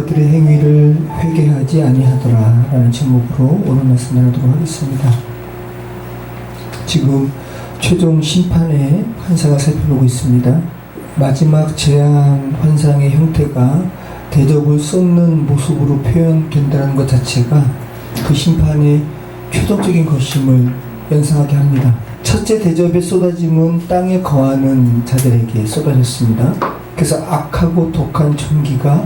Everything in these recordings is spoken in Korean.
그들의 행위를 회개하지 아니하더라 라는 제목으로 오늘 말씀 나누도록 하겠습니다. 지금 최종 심판의 환상을 살펴보고 있습니다. 마지막 재앙 환상의 형태가 대접을 쏟는 모습으로 표현된다는 것 자체가 그 심판의 최종적인 것임을 연상하게 합니다. 첫째 대접의 쏟아짐은 땅에 거하는 자들에게 쏟아졌습니다. 그래서 악하고 독한 전기가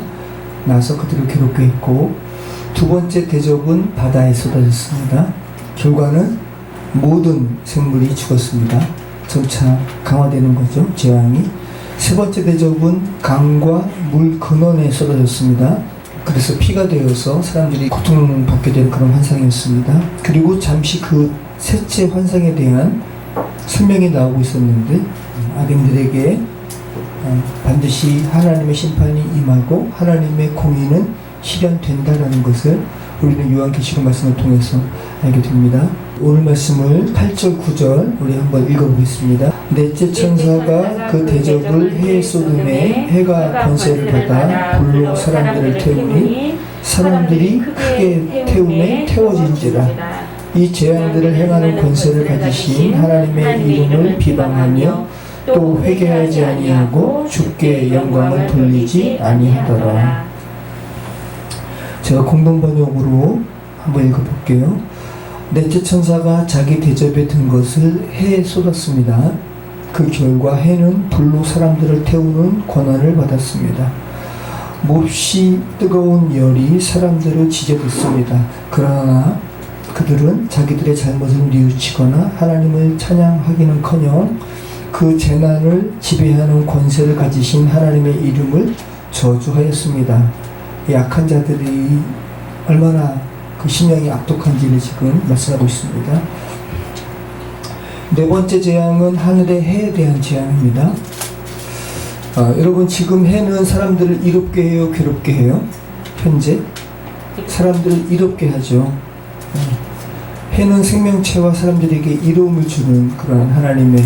나서 그들을 괴롭게 했고, 두 번째 대접은 바다에 쏟아졌습니다. 결과는 모든 생물이 죽었습니다. 점차 강화되는 거죠, 재앙이. 세 번째 대접은 강과 물 근원에 쏟아졌습니다. 그래서 피가 되어서 사람들이 고통받게 되는 그런 환상이었습니다. 그리고 잠시 그 셋째 환상에 대한 설명이 나오고 있었는데, 악인들에게 반드시 하나님의 심판이 임하고 하나님의 공의는 실현된다라는 것을 우리는 요한계시록 말씀을 통해서 알게 됩니다. 오늘 말씀을 8절 9절 우리 한번 읽어보겠습니다. 넷째 천사가 그 대접을 해에 쏟음에 해가 권세를 받아 불로 사람들을 태우니 사람들이 크게 태움에 태워진지라. 이 재앙들을 행하는 권세를 가지신 하나님의 이름을 비방하며 또 회개하지 아니하고 주께 영광을 돌리지 아니하더라. 제가 공동번역으로 한번 읽어볼게요. 넷째 천사가 자기 대접에 든 것을 해에 쏟았습니다. 그 결과 해는 불로 사람들을 태우는 권한을 받았습니다. 몹시 뜨거운 열이 사람들을 지져댔습니다. 그러나 그들은 자기들의 잘못을 뉘우치거나 하나님을 찬양하기는커녕 그 재난을 지배하는 권세를 가지신 하나님의 이름을 저주하였습니다. 약한 자들이 얼마나 그 심령이 악독한지를 지금 말씀하고 있습니다. 네 번째 재앙은 하늘의 해에 대한 재앙입니다. 여러분, 지금 해는 사람들을 이롭게 해요, 괴롭게 해요? 현재 사람들을 이롭게 하죠. 해는 생명체와 사람들에게 이로움을 주는 그런 하나님의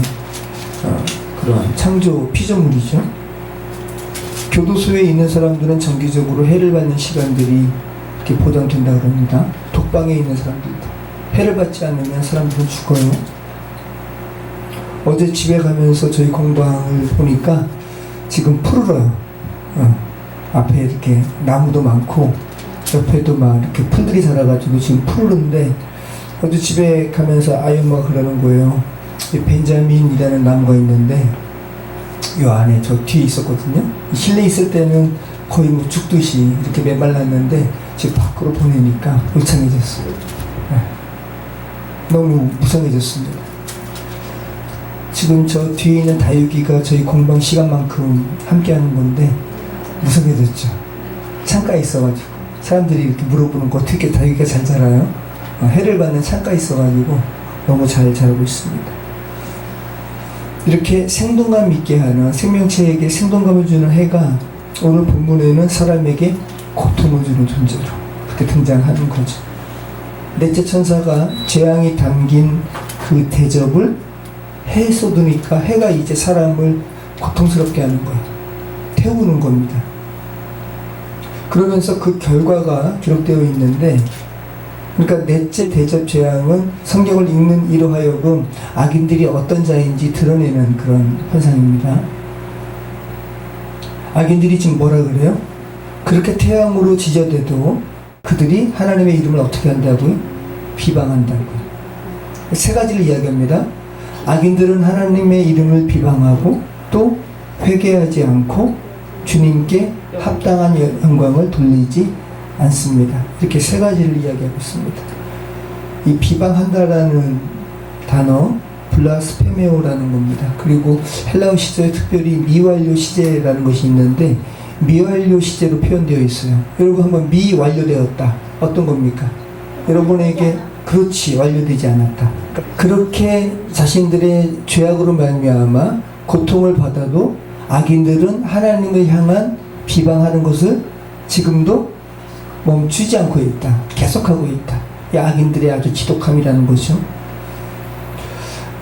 그런 창조 피조물이죠. 교도소에 있는 사람들은 정기적으로 해를 받는 시간들이 이렇게 보장된다 그럽니다. 독방에 있는 사람들도 해를 받지 않으면 사람들은 죽어요. 어제 집에 가면서 저희 공방을 보니까 지금 푸르러요. 앞에 이렇게 나무도 많고 옆에도 막 이렇게 풀들이 자라가지고 지금 푸르른데, 어제 집에 가면서 아이 엄마가 그러는 거예요. 벤자민이라는 나무가 있는데 요 안에 저 뒤에 있었거든요. 실내에 있을 때는 거의 뭐 죽듯이 이렇게 메말랐는데 지금 밖으로 보내니까 울창해졌어요. 너무 무성해졌습니다. 지금 저 뒤에 있는 다육이가 저희 공방 시간만큼 함께 하는 건데 무성해졌죠. 창가에 있어가지고 사람들이 이렇게 물어보는 거 어떻게 다육이가 잘 자라요? 해를 받는 창가에 있어가지고 너무 잘 자라고 있습니다. 이렇게 생동감 있게 하는, 생명체에게 생동감을 주는 해가 오늘 본문에는 사람에게 고통을 주는 존재로 그렇게 등장하는 거죠. 넷째 천사가 재앙이 담긴 그 대접을 해에 쏟으니까 해가 이제 사람을 고통스럽게 하는 거예요. 태우는 겁니다. 그러면서 그 결과가 기록되어 있는데, 그러니까 넷째 대접 재앙은 성경을 읽는 이로 하여금 악인들이 어떤 자인지 드러내는 그런 현상입니다. 악인들이 지금 뭐라 그래요? 그렇게 태양으로 지저대도 그들이 하나님의 이름을 어떻게 한다고요? 비방한다고요. 세 가지를 이야기합니다. 악인들은 하나님의 이름을 비방하고 또 회개하지 않고 주님께 합당한 영광을 돌리지 않습니다. 이렇게 세 가지를 이야기하고 있습니다. 이 비방한다라는 단어 블라스페메오라는 겁니다. 그리고 헬라어 시제에 특별히 미완료 시제라는 것이 있는데 미완료 시제로 표현되어 있어요. 여러분 한번 미완료되었다. 어떤 겁니까? 여러분에게 그렇지 완료되지 않았다. 그렇게 자신들의 죄악으로 말미암아 고통을 받아도 악인들은 하나님을 향한 비방하는 것을 지금도 멈추지 않고 있다. 계속하고 있다. 이 악인들의 아주 지독함이라는 거죠.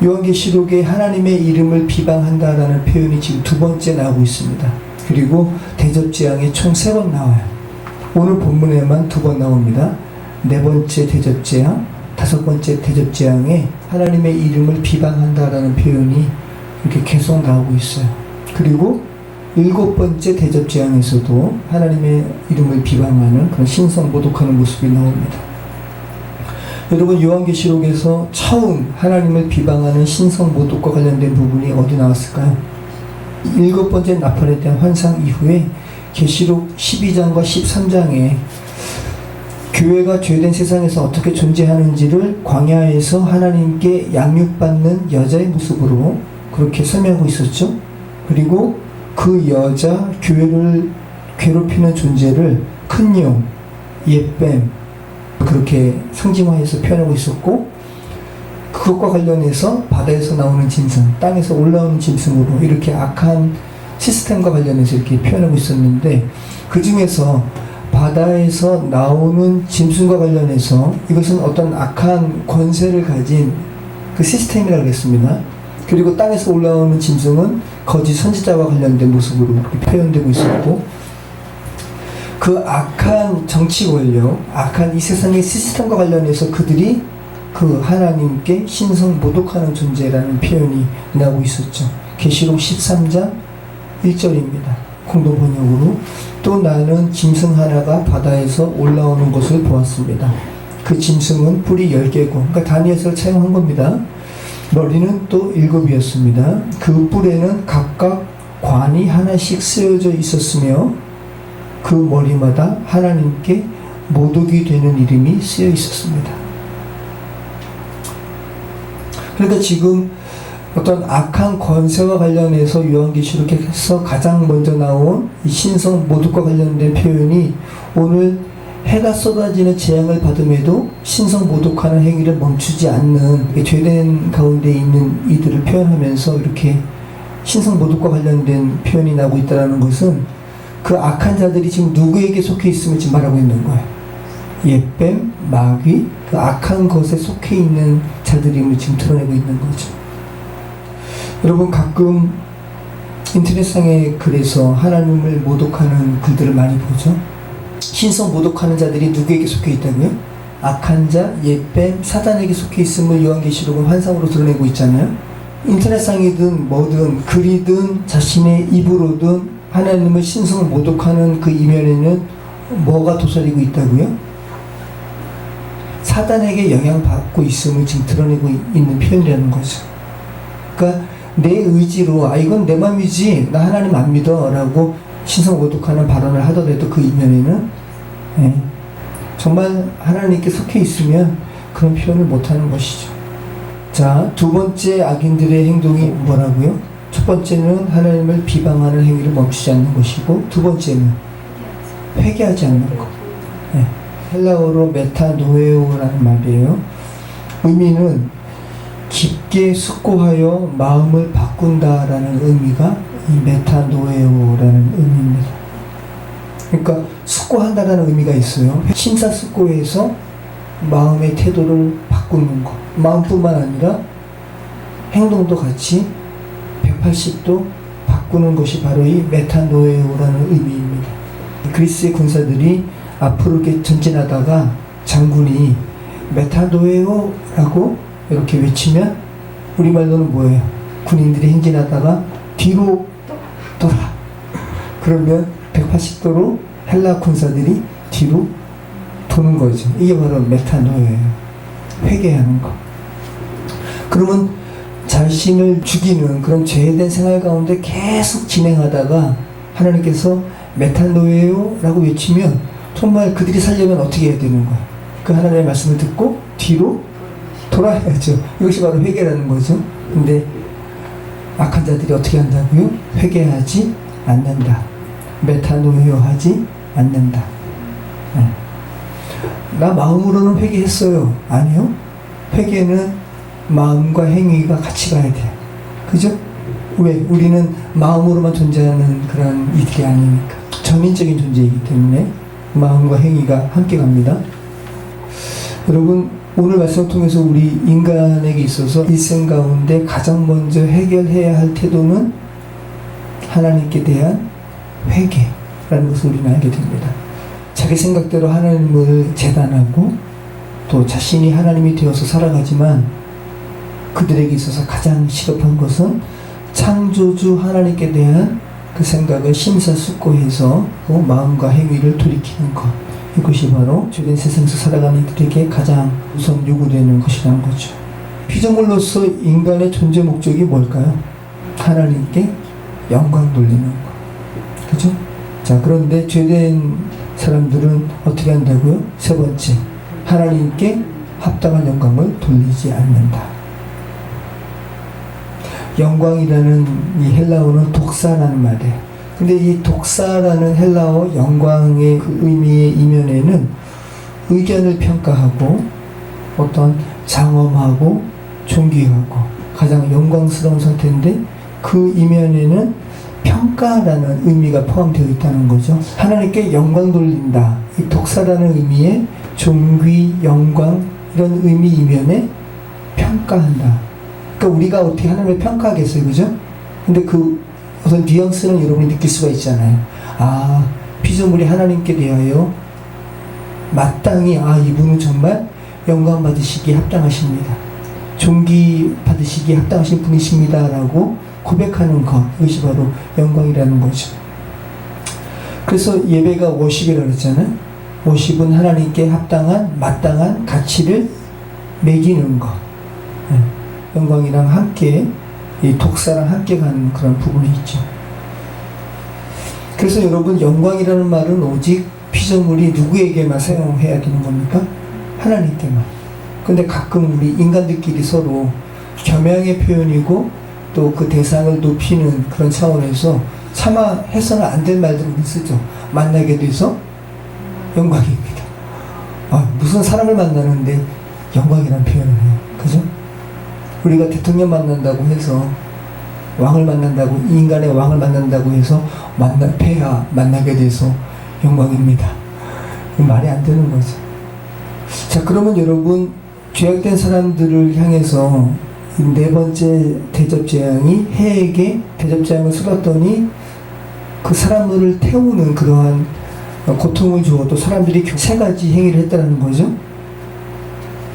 요한계시록에 하나님의 이름을 비방한다라는 표현이 지금 두 번째 나오고 있습니다. 그리고 대접재앙이 총 3번 나와요. 오늘 본문에만 2번 나옵니다. 4번째 대접재앙, 5번째 대접재앙에 하나님의 이름을 비방한다라는 표현이 이렇게 계속 나오고 있어요. 그리고 7번째 대접재앙에서도 하나님의 이름을 비방하는 그런 신성 모독하는 모습이 나옵니다. 여러분, 요한계시록에서 처음 하나님을 비방하는 신성 모독과 관련된 부분이 어디 나왔을까요? 7번째 나팔에 대한 환상 이후에 계시록 12장과 13장에 교회가 죄된 세상에서 어떻게 존재하는지를 광야에서 하나님께 양육받는 여자의 모습으로 그렇게 설명하고 있었죠. 그리고 그 여자, 교회를 괴롭히는 존재를 큰 용, 옛뱀, 그렇게 상징화해서 표현하고 있었고, 그것과 관련해서 바다에서 나오는 짐승, 땅에서 올라오는 짐승으로 이렇게 악한 시스템과 관련해서 이렇게 표현하고 있었는데, 그 중에서 바다에서 나오는 짐승과 관련해서 이것은 어떤 악한 권세를 가진 그 시스템이라고 했습니다. 그리고 땅에서 올라오는 짐승은 거짓 선지자와 관련된 모습으로 그렇게 표현되고 있었고, 그 악한 정치 권력, 악한 이 세상의 시스템과 관련해서 그들이 그 하나님께 신성 모독하는 존재라는 표현이 나오고 있었죠. 계시록 13장 1절입니다. 공동 번역으로 또 나는 짐승 하나가 바다에서 올라오는 것을 보았습니다. 그 짐승은 뿔이 10개고, 그러니까 다니엘서를 차용한 겁니다. 머리는 또 7이었습니다. 그 뿔에는 각각 관이 하나씩 쓰여져 있었으며 그 머리마다 하나님께 모독이 되는 이름이 쓰여 있었습니다. 그러니까 지금 어떤 악한 권세와 관련해서 요한계시록에서 가장 먼저 나온 이 신성 모독과 관련된 표현이 오늘 해가 쏟아지는 재앙을 받음에도 신성 모독하는 행위를 멈추지 않는 죄된 가운데 있는 이들을 표현하면서 이렇게 신성 모독과 관련된 표현이 나오고 있다는 것은 그 악한 자들이 지금 누구에게 속해 있음을 지금 말하고 있는 거예요. 옛뱀, 마귀, 그 악한 것에 속해 있는 자들임을 지금 드러내고 있는 거죠. 여러분, 가끔 인터넷상의 글에서 하나님을 모독하는 글들을 많이 보죠. 신성 모독하는 자들이 누구에게 속해 있다고요? 악한 자, 옛뱀, 사단에게 속해 있음을 요한계시록은 환상으로 드러내고 있잖아요. 인터넷상이든 뭐든 글이든 자신의 입으로든 하나님을 신성 모독하는 그 이면에는 뭐가 도사리고 있다고요? 사단에게 영향받고 있음을 지금 드러내고 있는 표현이라는 거죠. 그러니까 내 의지로 이건 내 맘이지 나 하나님 안 믿어 라고 신성 모독하는 발언을 하더라도 그 이면에는 정말 하나님께 속해 있으면 그런 표현을 못하는 것이죠. 자, 2번째 악인들의 행동이 뭐라고요? 첫 번째는 하나님을 비방하는 행위를 멈추지 않는 것이고, 2번째는 회개하지 않는 것. 헬라어로 메타노에오라는 말이에요. 의미는 깊게 숙고하여 마음을 바꾼다라는 의미가 이 메타노에오라는 의미입니다. 그러니까 숙고한다라는 의미가 있어요. 심사숙고해서 마음의 태도를 바꾸는 것. 마음뿐만 아니라 행동도 같이 180도 바꾸는 것이 바로 이 메타노에오라는 의미입니다. 그리스의 군사들이 앞으로 이렇게 전진하다가 장군이 메타노에오라고 이렇게 외치면 우리말로는 뭐예요? 군인들이 행진하다가 뒤로 돌아. 그러면 180도로 헬라 군사들이 뒤로 도는 거죠. 이게 바로 메타노예요. 회개하는 거. 그러면 자신을 죽이는 그런 죄된 생활 가운데 계속 진행하다가 하나님께서 메타노예요라고 외치면 정말 그들이 살려면 어떻게 해야 되는 거야? 그 하나님의 말씀을 듣고 뒤로 돌아야죠. 이것이 바로 회개라는 거죠. 근데 악한 자들이 어떻게 한다고요? 회개하지 않는다. 메타노예요 하지 않는다. 나 마음으로는 회개했어요. 아니요. 회개는 마음과 행위가 같이 가야 돼요. 그죠? 왜? 우리는 마음으로만 존재하는 그런 이들이 아니니까. 전인적인 존재이기 때문에 마음과 행위가 함께 갑니다. 여러분, 오늘 말씀을 통해서 우리 인간에게 있어서 일생 가운데 가장 먼저 해결해야 할 태도는 하나님께 대한 회개라는 것을 우리는 알게 됩니다. 자기 생각대로 하나님을 재단하고 또 자신이 하나님이 되어서 살아가지만 그들에게 있어서 가장 시급한 것은 창조주 하나님께 대한 그 생각을 심사숙고해서 마음과 행위를 돌이키는 것, 이것이 바로 죄된 세상에서 살아가는 이들에게 가장 우선 요구되는 것이라는 거죠. 피조물로서 인간의 존재 목적이 뭘까요? 하나님께 영광 돌리는 것, 그죠? 자, 그런데 죄된 사람들은 어떻게 한다고요? 세 번째, 하나님께 합당한 영광을 돌리지 않는다. 영광이라는 이 헬라어는 독사라는 말이에요. 근데 이 독사라는 헬라어 영광의 그 의미의 이면에는 의견을 평가하고 어떤 장엄하고 존귀하고 가장 영광스러운 상태인데 그 이면에는 평가라는 의미가 포함되어 있다는 거죠. 하나님께 영광 돌린다. 이 독사라는 의미의 존귀, 영광 이런 의미 이면에 평가한다. 그러니까 우리가 어떻게 하나님을 평가하겠어요, 그죠? 근데 그 어떤 뉘앙스는 여러분이 느낄 수가 있잖아요. 아, 피조물이 하나님께 대하여 마땅히 이분은 정말 영광 받으시기에 합당하십니다. 존귀 받으시기에 합당하신 분이십니다. 라고 고백하는 것, 이것이 바로 영광이라는 거죠. 그래서 예배가 워십이라고 했잖아요. 워십은 하나님께 합당한, 마땅한 가치를 매기는 것. 영광이랑 함께, 이 독사랑 함께 가는 그런 부분이 있죠. 그래서 여러분, 영광이라는 말은 오직 피조물이 누구에게만 사용해야 되는 겁니까? 하나님께만. 근데 가끔 우리 인간들끼리 서로 겸양의 표현이고 또 그 대상을 높이는 그런 차원에서 차마 해서는 안 될 말들을 쓰죠. 만나게 돼서 영광입니다. 무슨 사람을 만나는데 영광이라는 표현을 해요. 그죠? 우리가 대통령 만난다고 해서 왕을 만난다고, 인간의 왕을 만난다고 해서 폐하 만나게 돼서 영광입니다. 말이 안 되는 거죠. 자, 그러면 여러분, 죄악된 사람들을 향해서 네 번째 대접재앙이 해에게 대접재앙을 쏟았더니 그 사람들을 태우는 그러한 고통을 주어도 사람들이 세 가지 행위를 했다는 거죠.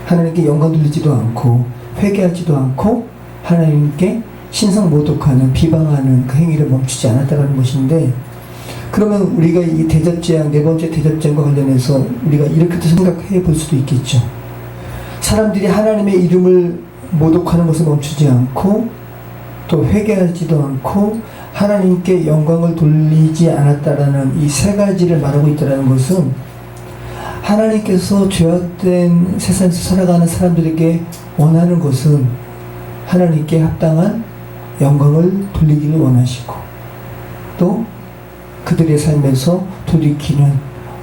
하나님께 영광 돌리지도 않고 회개하지도 않고 하나님께 신성모독하는, 비방하는 그 행위를 멈추지 않았다는 것인데, 그러면 우리가 이 대접재앙, 네 번째 대접재앙과 관련해서 우리가 이렇게도 생각해 볼 수도 있겠죠. 사람들이 하나님의 이름을 모독하는 것을 멈추지 않고 또 회개하지도 않고 하나님께 영광을 돌리지 않았다라는 이 세 가지를 말하고 있다는 것은 하나님께서 죄악된 세상에서 살아가는 사람들에게 원하는 것은 하나님께 합당한 영광을 돌리기를 원하시고 또 그들의 삶에서 돌이키는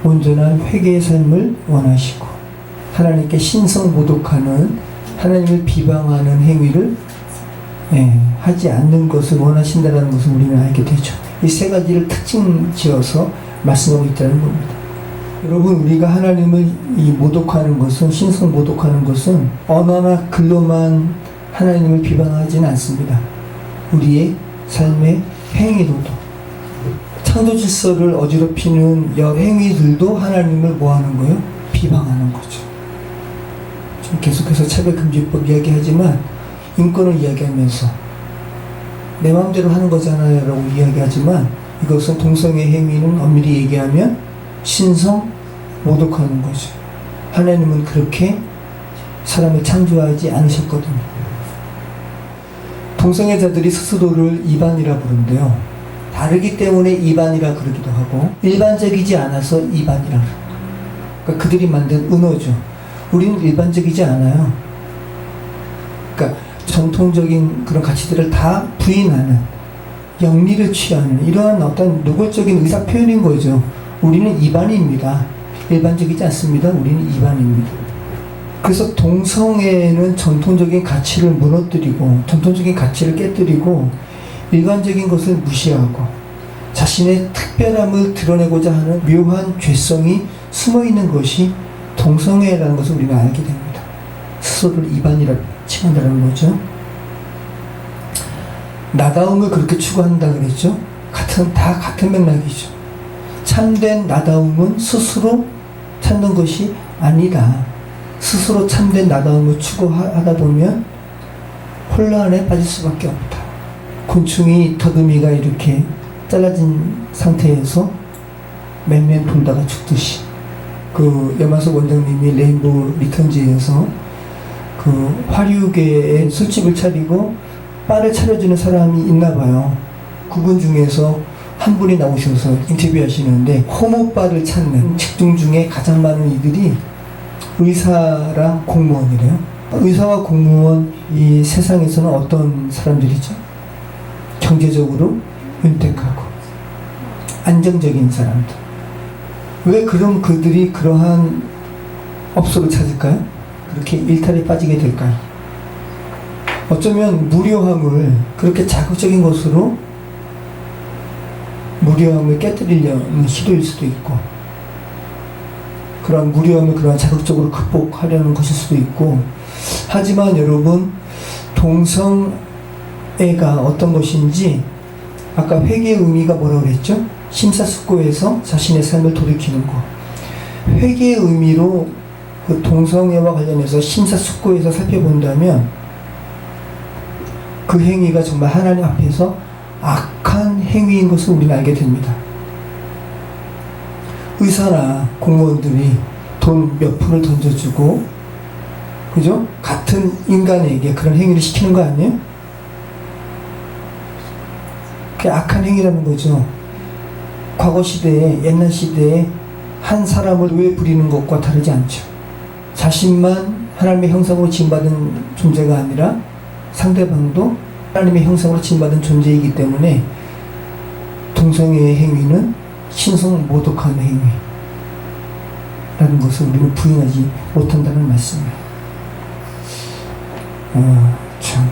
온전한 회개의 삶을 원하시고 하나님께 신성모독하는, 하나님을 비방하는 행위를 하지 않는 것을 원하신다는 것을 우리는 알게 되죠. 이 세 가지를 특징 지어서 말씀하고 있다는 겁니다. 여러분, 우리가 하나님을 모독하는 것은, 신성 모독하는 것은 언어나 글로만 하나님을 비방하지는 않습니다. 우리의 삶의 행위로도, 창조 질서를 어지럽히는 행위들도 하나님을 뭐하는 거예요? 비방하는 거죠. 계속해서 차별금지법 이야기하지만 인권을 이야기하면서 내 마음대로 하는 거잖아요 라고 이야기하지만 이것은 동성애 행위는 엄밀히 얘기하면 신성 모독하는 거죠. 하나님은 그렇게 사람을 창조하지 않으셨거든요. 동성애자들이 스스로를 이반이라 부른대요. 다르기 때문에 이반이라 그러기도 하고 일반적이지 않아서 이반이라 그러니까 그들이 만든 은어죠. 우리는 일반적이지 않아요. 그러니까 전통적인 그런 가치들을 다 부인하는, 영리를 취하는 이러한 어떤 노골적인 의사 표현인 거죠. 우리는 이반입니다. 일반적이지 않습니다. 우리는 이반입니다. 그래서 동성애는 전통적인 가치를 무너뜨리고 전통적인 가치를 깨뜨리고 일반적인 것을 무시하고 자신의 특별함을 드러내고자 하는 묘한 죄성이 숨어있는 것이 동성애라는 것을 우리가 알게 됩니다. 스스로를 이반이라 칭한다는 거죠. 나다움을 그렇게 추구한다 그랬죠. 다 같은 맥락이죠. 참된 나다움은 스스로 찾는 것이 아니다. 스스로 참된 나다움을 추구하다 보면 혼란에 빠질 수밖에 없다. 곤충이 더듬이가 이렇게 잘라진 상태에서 맨맨 돌다가 죽듯이, 그 여만석 원장님이 레인보우 리턴즈에서 그 화류계에 술집을 차리고 바를 차려주는 사람이 있나 봐요. 그분 중에서 한 분이 나오셔서 인터뷰하시는데, 호모바를 찾는 직종 중에 가장 많은 이들이 의사랑 공무원이래요. 의사와 공무원, 이 세상에서는 어떤 사람들이죠? 경제적으로 윤택하고 안정적인 사람들. 왜 그럼 그들이 그러한 업소를 찾을까요? 그렇게 일탈에 빠지게 될까요? 어쩌면 무료함을 그렇게 자극적인 것으로 무료함을 깨뜨리려는 시도일 수도 있고, 그런 무료함을 그런 자극적으로 극복하려는 것일 수도 있고, 하지만 여러분, 동성애가 어떤 것인지, 아까 회개의 의미가 뭐라고 그랬죠? 심사숙고해서 자신의 삶을 돌이키는 것. 회개의 의미로 그 동성애와 관련해서 심사숙고해서 살펴본다면 그 행위가 정말 하나님 앞에서 악한 행위인 것을 우리는 알게 됩니다. 의사나 공무원들이 돈 몇 푼을 던져주고, 그죠? 같은 인간에게 그런 행위를 시키는 거 아니에요? 그게 악한 행위라는 거죠. 과거 시대에, 옛날 시대에 한 사람을 왜 부리는 것과 다르지 않죠. 자신만 하나님의 형상으로 지음받은 존재가 아니라 상대방도 하나님의 형상으로 지음받은 존재이기 때문에 동성애의 행위는 신성모독한 행위라는 것을 우리는 부인하지 못한다는 말씀이에요. 참.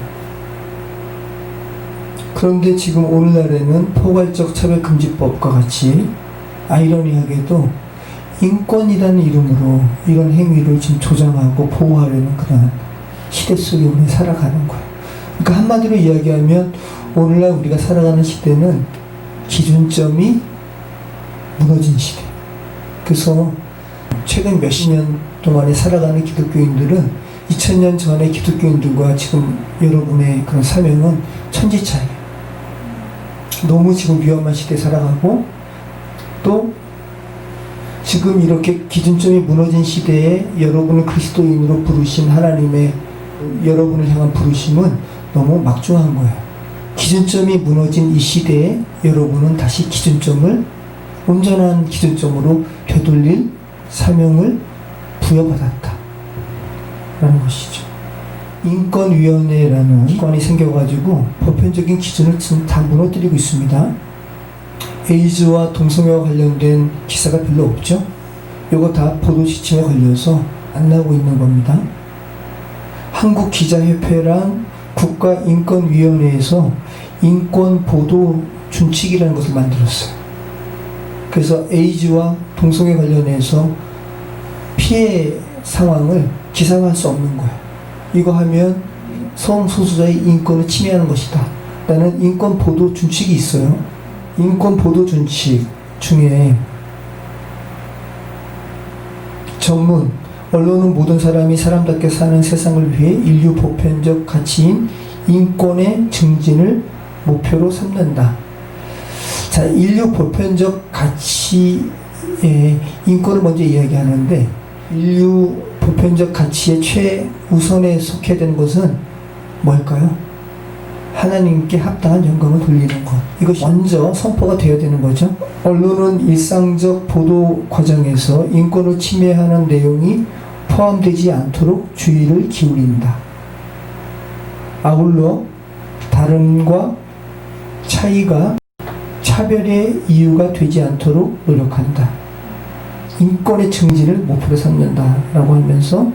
그런데 지금 오늘날에는 포괄적 차별금지법과 같이 아이러니하게도 인권이라는 이름으로 이런 행위를 지금 조장하고 보호하려는 그런 시대 속에 우리는 살아가는 거예요. 그러니까 한마디로 이야기하면 오늘날 우리가 살아가는 시대는 기준점이 무너진 시대. 그래서 최근 몇십 년 동안에 살아가는 기독교인들은 2000년 전의 기독교인들과 지금 여러분의 그런 사명은 천지 차이예요. 너무 지금 위험한 시대에 살아가고, 또 지금 이렇게 기준점이 무너진 시대에 여러분을 그리스도인으로 부르신 하나님의 여러분을 향한 부르심은 너무 막중한 거예요. 기준점이 무너진 이 시대에 여러분은 다시 기준점을, 온전한 기준점으로 되돌릴 사명을 부여받았다 라는 것이죠. 인권위원회라는 기관이 생겨가지고 보편적인 기준을 지금 다 무너뜨리고 있습니다. 에이즈와 동성애와 관련된 기사가 별로 없죠. 이거 다 보도지침에 걸려서 안 나오고 있는 겁니다. 한국기자협회랑 국가인권위원회에서 인권보도 준칙이라는 것을 만들었어요. 그래서 에이즈와 동성애 관련해서 피해 상황을 기사화할 수 없는 거예요. 이거 하면 성소수자의 인권을 침해하는 것이다 라는 인권보도 준칙이 있어요. 인권보도 준칙 중에 전문, 언론은 모든 사람이 사람답게 사는 세상을 위해 인류 보편적 가치인 인권의 증진을 목표로 삼는다. 자, 인류 보편적 가치의 인권을 먼저 이야기하는데, 인류 보편적 가치의 최우선에 속해야 되는 것은 뭘까요? 하나님께 합당한 영광을 돌리는 것. 이것이 먼저 선포가 되어야 되는 거죠. 언론은 일상적 보도 과정에서 인권을 침해하는 내용이 포함되지 않도록 주의를 기울인다. 아울러 다름과 차이가 차별의 이유가 되지 않도록 노력한다. 인권의 증진을 목표로 삼는다라고 하면서,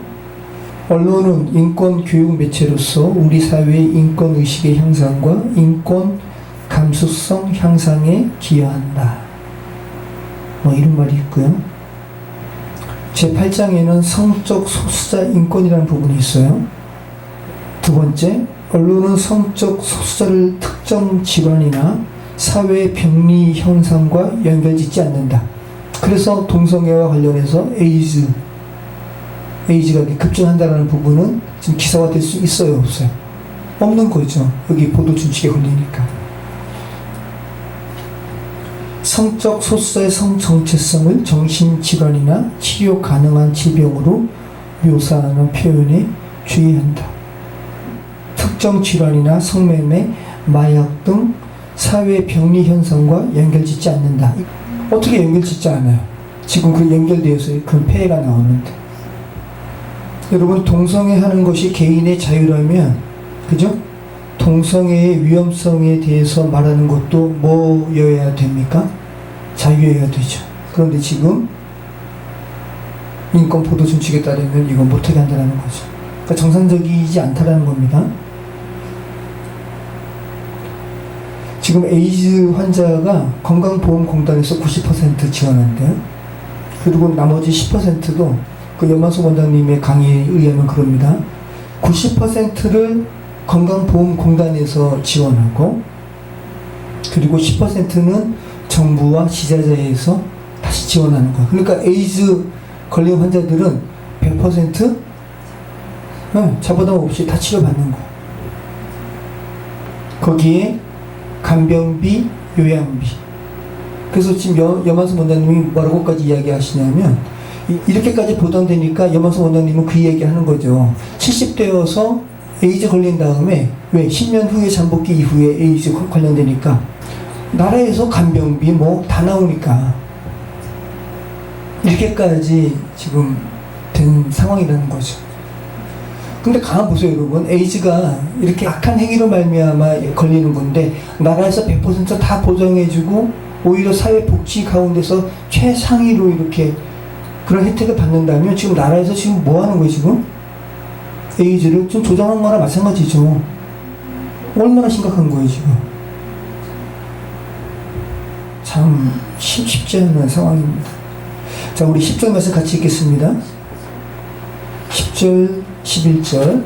언론은 인권 교육 매체로서 우리 사회의 인권 의식의 향상과 인권 감수성 향상에 기여한다. 이런 말이 있고요. 제8장에는 성적 소수자 인권이라는 부분이 있어요. 두 번째, 언론은 성적 소수자를 특정 질환이나 사회 병리 현상과 연결짓지 않는다. 그래서 동성애와 관련해서 에이즈가 급증한다는 부분은 지금 기사화될 수 있어요, 없어요? 없는 거죠. 여기 보도 준칙에 걸리니까. 성적 소수자의 성 정체성을 정신질환이나 치료 가능한 질병으로 묘사하는 표현에 주의한다. 특정 질환이나 성매매, 마약 등 사회 병리 현상과 연결짓지 않는다. 어떻게 연결짓지 않아요? 지금 그 연결되어서 그런 폐해가 나오는데. 여러분, 동성애 하는 것이 개인의 자유라면, 그죠? 동성애의 위험성에 대해서 말하는 것도 뭐여야 됩니까? 자유여야 되죠. 그런데 지금 인권 보도 준칙에 따르면 이건 못하게 한다는 거죠. 그러니까 정상적이지 않다라는 겁니다. 지금 에이즈 환자가 건강보험공단에서 90% 지원한대요. 그리고 나머지 10%도 그 염만수 원장님의 강의에 의하면 그럽니다. 90%를 건강보험공단에서 지원하고, 그리고 10%는 정부와 지자체에서 다시 지원하는 거예요. 그러니까 에이즈 걸린 환자들은 100% 자부담 없이 다 치료받는 거예요. 거기에 간병비, 요양비. 그래서 지금 염만수 원장님이 뭐라고까지 이야기하시냐면, 이렇게까지 보도되니까 염만수 원장님은 그 얘기 하는 거죠. 70대여서 에이즈 걸린 다음에, 왜 10년 후에 잠복기 이후에 에이즈 관련되니까 나라에서 간병비 뭐 다 나오니까 이렇게까지 지금 된 상황이라는 거죠. 근데 가만 보세요, 여러분. 에이즈가 이렇게 악한 행위로 말미암아 걸리는 건데 나라에서 100% 다 보장해주고 오히려 사회복지 가운데서 최상위로 이렇게 그런 혜택을 받는다면 지금 나라에서 지금 뭐 하는 거예요, 지금? 에이즈를 좀 조장한 거나 마찬가지죠. 얼마나 심각한 거예요, 지금. 참 쉽지 않은 상황입니다. 자, 우리 10절 말씀 같이 읽겠습니다. 10절, 11절.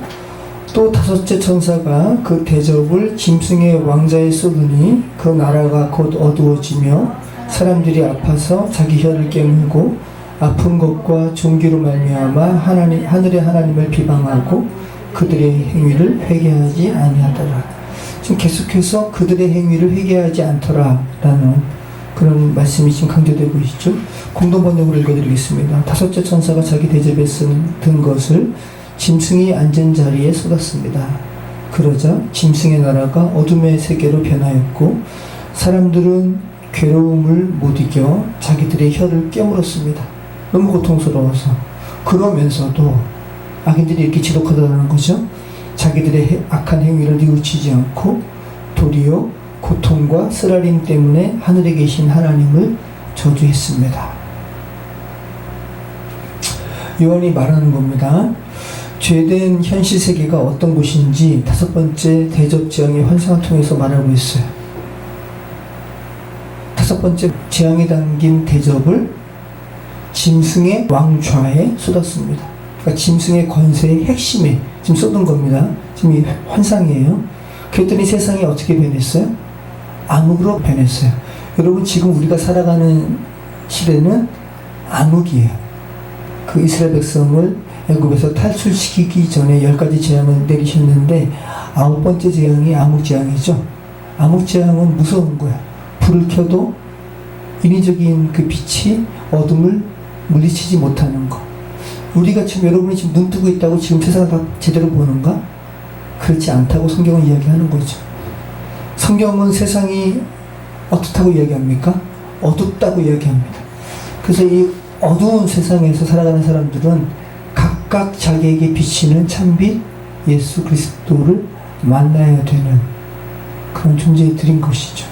또 다섯째 천사가 그 대접을 짐승의 왕자에 쏟으니 그 나라가 곧 어두워지며 사람들이 아파서 자기 혀를 깨물고 아픈 것과 종기로 말미암아 하늘의 하나님을 비방하고 그들의 행위를 회개하지 아니하더라. 지금 계속해서 그들의 행위를 회개하지 않더라라는 그런 말씀이 지금 강조되고 있죠. 공동 번역으로 읽어드리겠습니다. 다섯째 천사가 자기 대접에 든 것을 짐승이 앉은 자리에 쏟았습니다. 그러자 짐승의 나라가 어둠의 세계로 변하였고 사람들은 괴로움을 못 이겨 자기들의 혀를 깨물었습니다. 너무 고통스러워서. 그러면서도 악인들이 이렇게 지독하다는 거죠. 자기들의 악한 행위를 뉘우치지 않고 도리어 고통과 쓰라림 때문에 하늘에 계신 하나님을 저주했습니다. 요한이 말하는 겁니다. 죄된 현실 세계가 어떤 곳인지 다섯 번째 대접 재앙의 환상을 통해서 말하고 있어요. 다섯 번째 재앙에 담긴 대접을 짐승의 왕좌에 쏟았습니다. 그러니까 짐승의 권세의 핵심에 지금 쏟은 겁니다. 지금 이 환상이에요. 그랬더니 세상이 어떻게 변했어요? 암흑으로 변했어요. 여러분, 지금 우리가 살아가는 시대는 암흑이에요. 그 이스라엘 백성을 애굽에서 탈출시키기 전에 10가지 재앙을 내리셨는데 9번째 재앙이 암흑 재앙이죠. 암흑 재앙은 무서운 거야. 불을 켜도 인위적인 그 빛이 어둠을 물리치지 못하는 거. 우리가 지금, 여러분이 지금 눈 뜨고 있다고 지금 세상을 다 제대로 보는가? 그렇지 않다고 성경은 이야기하는 거죠. 성경은 세상이 어떻다고 이야기합니까? 어둡다고 이야기합니다. 그래서 이 어두운 세상에서 살아가는 사람들은 각각 자기에게 비치는 참빛 예수 그리스도를 만나야 되는 그런 존재들인 것이죠.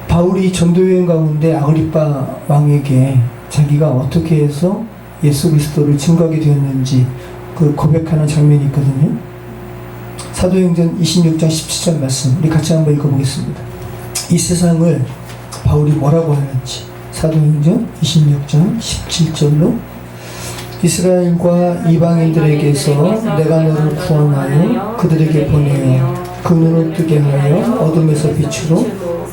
바울이 전도여행 가운데 아그리빠 왕에게 자기가 어떻게 해서 예수 그리스도를 증거하게 되었는지 그 고백하는 장면이 있거든요. 사도행전 26장 17절 말씀 우리 같이 한번 읽어보겠습니다. 이 세상을 바울이 뭐라고 하는지 사도행전 26장 17절로 이스라엘과 이방인들에게서 내가 너를 구원하여 그들에게 보내어 그 눈을 뜨게 하여 어둠에서 빛으로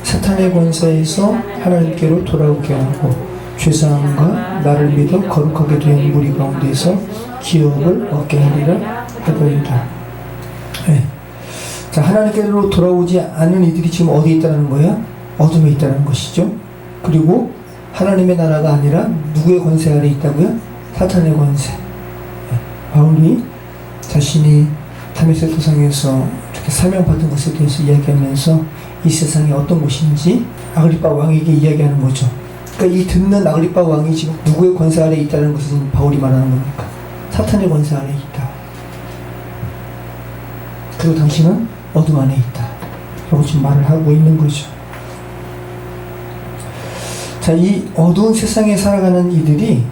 사탄의 권세에서 하나님께로 돌아오게 하고 죄사함과 나를 믿어 거룩하게 된 무리 가운데서 기업을 얻게 하리라 하더이다. 네. 자, 하나님께로 돌아오지 않는 이들이 지금 어디에 있다는 거예요? 어둠에 있다는 것이죠. 그리고 하나님의 나라가 아니라 누구의 권세 아래 있다고요? 사탄의 권세. 네. 바울이 자신이 다메섹 도상에서 이렇게 사명받은 것에 대해서 이야기하면서 이 세상이 어떤 곳인지 아그리빠 왕에게 이야기하는 거죠. 그러니까 이 듣는 아그리빠 왕이 지금 누구의 권세 아래 있다는 것은 바울이 말하는 겁니까? 사탄의 권세 아래 있다. 그리고 당신은 어둠 안에 있다. 라고 지금 말을 하고 있는 거죠. 자, 이 어두운 세상에 살아가는 이들이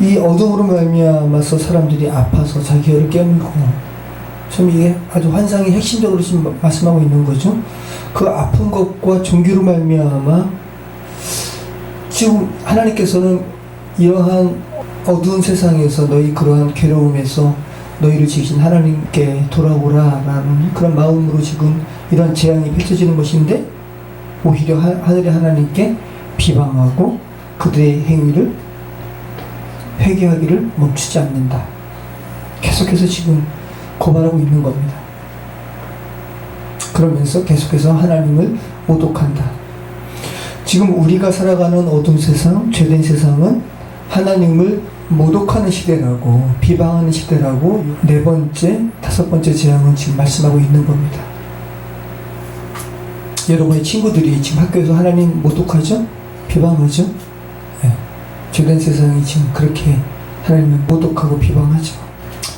이 어둠으로 말미암아서 사람들이 아파서 자기를 깨물고, 참 이게 아주 환상이 핵심적으로 지금 말씀하고 있는 거죠. 그 아픈 것과 종교로 말미암아 지금 하나님께서는 이러한 어두운 세상에서 너희 그러한 괴로움에서 너희를 지으신 하나님께 돌아오라 라는 그런 마음으로 지금 이런 재앙이 펼쳐지는 것인데, 오히려 하늘의 하나님께 비방하고 그들의 행위를 회개하기를 멈추지 않는다. 계속해서 지금 고발하고 있는 겁니다. 그러면서 계속해서 하나님을 모독한다. 지금 우리가 살아가는 어두운 세상, 죄된 세상은 하나님을 모독하는 시대라고, 비방하는 시대라고 네 번째, 다섯 번째 재앙은 지금 말씀하고 있는 겁니다. 여러분의 친구들이 지금 학교에서 하나님 모독하죠? 비방하죠? 네. 죄된 세상이 지금 그렇게 하나님을 모독하고 비방하죠.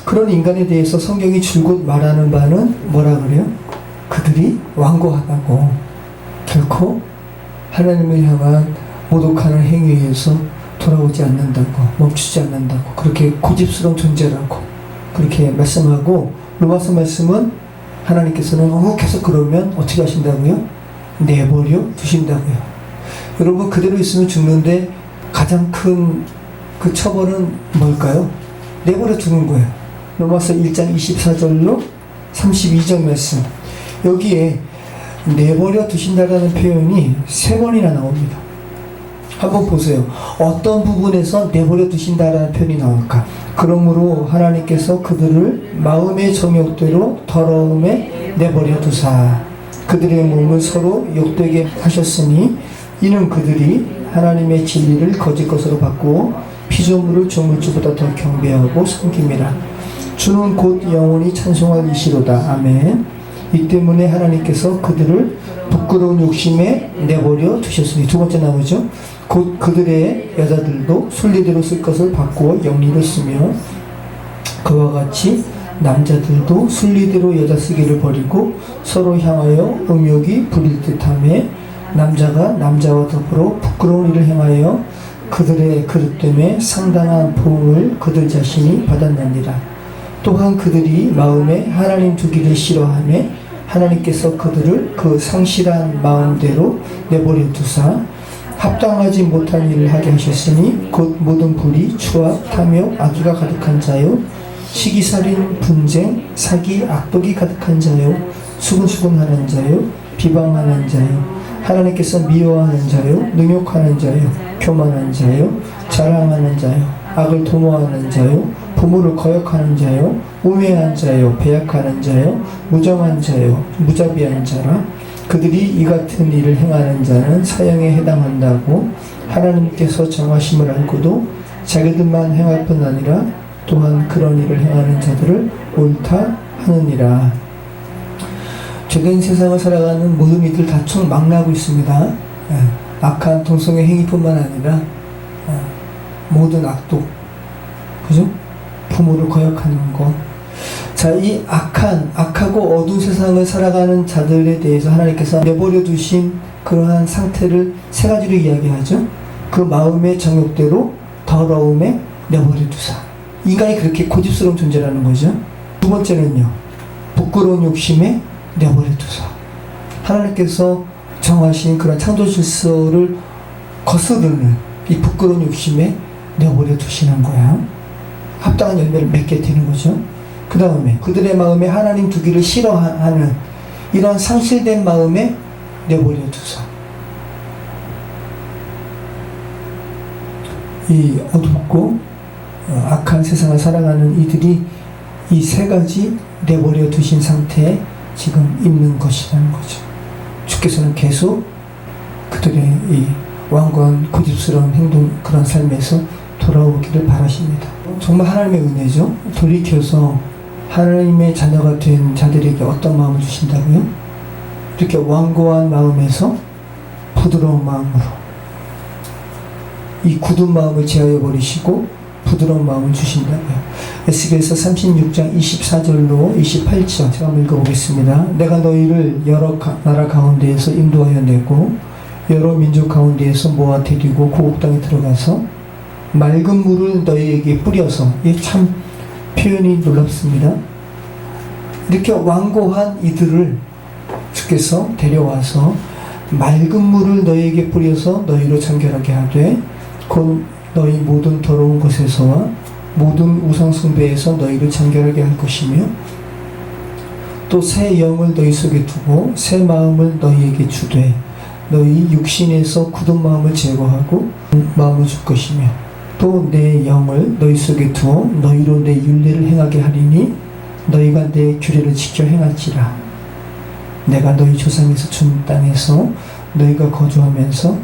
그런 인간에 대해서 성경이 줄곧 말하는 바는 뭐라 그래요? 그들이 완고하다고, 결코 하나님을 향한 모독하는 행위에서 돌아오지 않는다고, 멈추지 않는다고, 그렇게 고집스러운 존재라고 그렇게 말씀하고, 로마서 말씀은 하나님께서는 계속 그러면 어떻게 하신다고요? 내버려 두신다고요. 여러분, 그대로 있으면 죽는데 가장 큰 그 처벌은 뭘까요? 내버려 두는 거예요. 로마서 1장 24절로 32절 말씀, 여기에 내버려 두신다라는 표현이 3번이나 나옵니다. 한번 보세요. 어떤 부분에서 내버려 두신다라는 표현이 나올까? 그러므로 하나님께서 그들을 마음의 정욕대로 더러움에 내버려 두사 그들의 몸을 서로 욕되게 하셨으니, 이는 그들이 하나님의 진리를 거짓 것으로 바꾸어 피조물을 조물주보다 더 경배하고 섬깁니다. 주는 곧 영원히 찬송할 이시로다. 아멘. 이 때문에 하나님께서 그들을 부끄러운 욕심에 내버려 두셨으니, 두 번째 나오죠. 곧 그들의 여자들도 순리대로 쓸 것을 바꾸어 영리로 쓰며, 그와 같이 남자들도 순리대로 여자 쓰기를 버리고 서로 향하여 음욕이 부릴 듯하며, 남자가 남자와 더불어 부끄러운 일을 행하여 그들의 그릇됨에 상당한 보응을 그들 자신이 받았느니라. 또한 그들이 마음에 하나님 두기를 싫어하며 하나님께서 그들을 그 상실한 마음대로 내버려 두사 합당하지 못한 일을 하게 하셨으니, 곧 모든 불의, 추악, 탐욕, 악의가 가득한 자요, 시기살인, 분쟁, 사기, 악독이 가득한 자요, 수근수근하는 자요, 비방하는 자요, 하나님께서 미워하는 자요, 능욕하는 자요, 교만한 자요, 자랑하는 자요, 악을 도모하는 자요, 부모를 거역하는 자요, 우매한 자요, 배약하는 자요, 무정한 자요, 무자비한 자라. 그들이 이 같은 일을 행하는 자는 사형에 해당한다고 하나님께서 정하심을 알고도 자기들만 행할 뿐 아니라 또한 그런 일을 행하는 자들을 옳다 하느니라. 죄된 세상을 살아가는 모든 이들 다 총 망라하고 있습니다. 악한 동성애 행위뿐만 아니라 모든 악독, 그죠? 부모를 거역하는 것. 자, 이 악하고 어두운 세상을 살아가는 자들에 대해서 하나님께서 내버려 두신 그러한 상태를 3가지로 이야기하죠. 그 마음의 정욕대로 더러움에 내버려 두사. 인간이 그렇게 고집스러운 존재라는 거죠. 두 번째는요, 부끄러운 욕심에 내버려 두사. 하나님께서 정하신 그런 창조 질서를 거스르는 이 부끄러운 욕심에 내버려 두시는 거야. 합당한 열매를 맺게 되는 거죠. 그 다음에 그들의 마음에 하나님 두기를 싫어하는 이런 상실된 마음에 내버려 두사. 이 어둡고 악한 세상을 살아가는 이들이 이 세 가지 내버려 두신 상태에 지금 있는 것이라는 거죠. 주께서는 계속 그들의 이 완고한 고집스러운 행동, 그런 삶에서 돌아오기를 바라십니다. 정말 하나님의 은혜죠. 돌이켜서 하나님의 자녀가 된 자들에게 어떤 마음을 주신다고요? 이렇게 완고한 마음에서 부드러운 마음으로 이 굳은 마음을 제하여 버리시고 부드러운 마음을 주신다고요. 에스겔서 36장 24절로 28절 제가 한번 읽어보겠습니다. 내가 너희를 여러 나라 가운데에서 인도하여 내고 여러 민족 가운데에서 모아 데리고 고국 땅에 들어가서 맑은 물을 너희에게 뿌려서, 이 참 표현이 놀랍습니다. 이렇게 완고한 이들을 주께서 데려와서 맑은 물을 너희에게 뿌려서 너희로 정결하게 하되 곧 너희 모든 더러운 것에서와 모든 우상 숭배에서 너희를 정결하게 할 것이며 또 새 영을 너희 속에 두고 새 마음을 너희에게 주되 너희 육신에서 굳은 마음을 제거하고 마음을 줄 것이며 또 내 영을 너희 속에 두어 너희로 내 율례를 행하게 하리니 너희가 내 규례를 지켜 행할지라. 내가 너희 조상에서 준 땅에서 너희가 거주하면서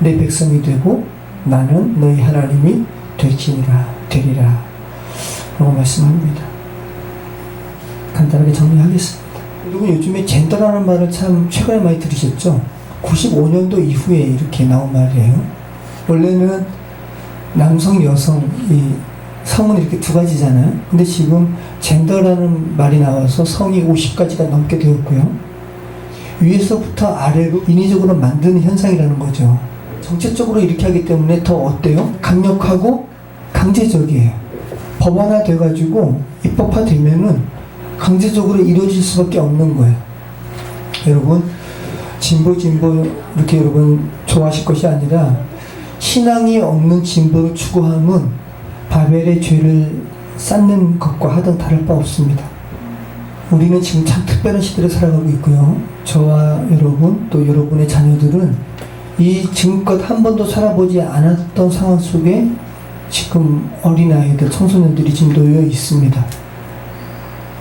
내 백성이 되고 나는 너희 하나님이 되리라 라고 말씀합니다. 간단하게 정리하겠습니다. 여러분, 요즘에 젠더라는 말을 참 최근에 많이 들으셨죠? 95년도 이후에 이렇게 나온 말이에요. 원래는 남성, 여성, 이 성은 이렇게 두 가지잖아요. 근데 지금 젠더라는 말이 나와서 성이 50가지가 넘게 되었고요. 위에서부터 아래로 인위적으로 만드는 현상이라는 거죠. 정책적으로 이렇게 하기 때문에 더 어때요? 강력하고 강제적이에요. 법안화 돼가지고 입법화되면은 강제적으로 이루어질 수밖에 없는 거예요. 여러분, 진보 이렇게 여러분 좋아하실 것이 아니라 신앙이 없는 진보를 추구함은 바벨의 죄를 쌓는 것과 하등 다를 바 없습니다. 우리는 지금 참 특별한 시대를 살아가고 있고요. 저와 여러분 또 여러분의 자녀들은 이 지금껏 한 번도 살아보지 않았던 상황 속에 지금 어린아이들, 청소년들이 지금 놓여 있습니다.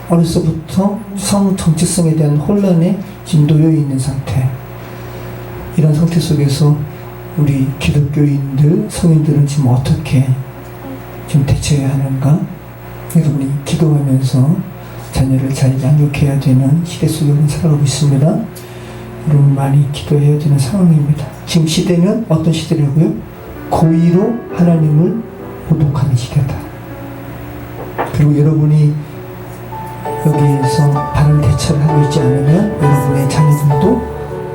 어려서부터 성 정체성에 대한 혼란에 지금 놓여 있는 상태. 이런 상태 속에서 우리 기독교인들, 성인들은 지금 어떻게 좀 대처해야 하는가? 여러분이 기도하면서 자녀를 잘 양육해야 되는 시대 속에 우리는 살아가고 있습니다. 여러분 많이 기도해야 되는 상황입니다. 지금 시대는 어떤 시대라고요? 고의로 하나님을 모독하는 시대다. 그리고 여러분이 여기에서 바른 대처를 하고 있지 않으면 여러분의 자녀들도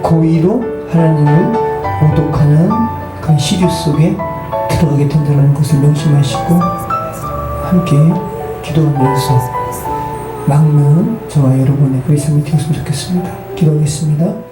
고의로 하나님을 모독하는 그런 시류 속에 들어가게 된다는 것을 명심하시고 함께 기도하면서 막는 저와 여러분의 우리 삶이 되었으면 좋겠습니다. 기도하겠습니다.